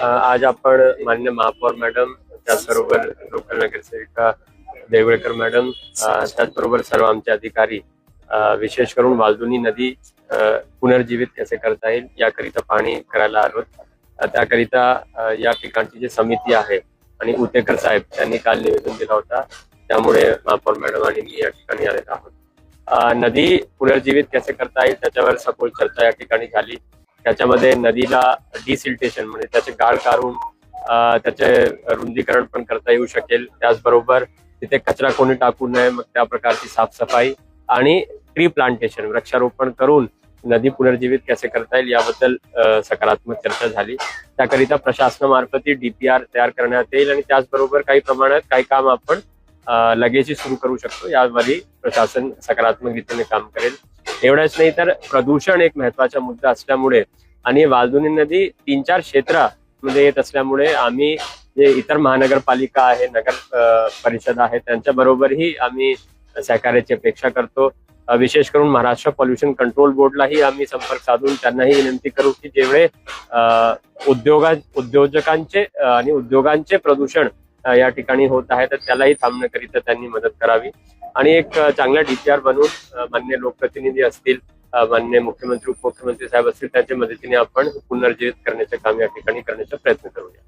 आज आपण मान्य महापौर मॅडम, त्याचबरोबर लोकल नगरसेविका देवळकर मॅडम, त्याचबरोबर सर्व आमचे अधिकारी, विशेष करून वालदुनी नदी पुनर्जीवित कसे करता येईल याकरिता पाहणी करायला आलो. त्याकरिता या ठिकाणची जी समिती आहे आणि उतेकर साहेब त्यांनी काल निवेदन दिला होता, त्यामुळे महापौर मॅडम आणि मी या ठिकाणी आलेलो आहोत. नदी पुनर्जीवित कसे करता येईल त्याच्यावर सखोल चर्चा या ठिकाणी झाली. त्याच्यामध्ये नदीला डिसिल्टेशन म्हणजे त्याचे गाळ काढून त्याचे रुंदीकरण पण करता येऊ शकेल. त्याचबरोबर तिथे कचरा कोणी टाकू नये, मग त्या प्रकारची साफसफाई आणि ट्री प्लांटेशन वृक्षारोपण करून नदी पुनर्जीवित कसे करता येईल याबद्दल सकारात्मक चर्चा झाली. त्याकरिता प्रशासनामार्फत डीपीआर तयार करण्यात येईल आणि त्याचबरोबर काही प्रमाणात काही काम आपण लगेचही सुरू करू शकतो. यामध्ये प्रशासन सकारात्मक रीतीने काम करेल. एवढंच नाही तर प्रदूषण एक महत्वाचा मुद्दा असल्यामुळे आणि वालदुनी नदी 3-4 क्षेत्रामध्ये येत असल्यामुळे आम्ही जे इतर महानगरपालिका आहे, नगर परिषद आहे, त्यांच्या बरोबरही आम्ही सहकार्याची अपेक्षा करतो. विशेष करून महाराष्ट्र पॉल्युशन कंट्रोल बोर्डलाही आम्ही संपर्क साधून त्यांनाही विनंती करू की जेवढे उद्योजकांचे आणि उद्योगांचे प्रदूषण या ठिकाणी होत आहे तर त्यालाही थांबण्याकरिता त्यांनी मदत करावी आणि एक चांगला डीपीआर बनवून मान्य लोकप्रतिनिधी असतील, मान्य मुख्यमंत्री उपमुख्यमंत्री साहेब असतील, त्यांच्या मदतीने आपण पुनर्जीवित करण्याचे काम या ठिकाणी करण्याचा प्रयत्न करूया.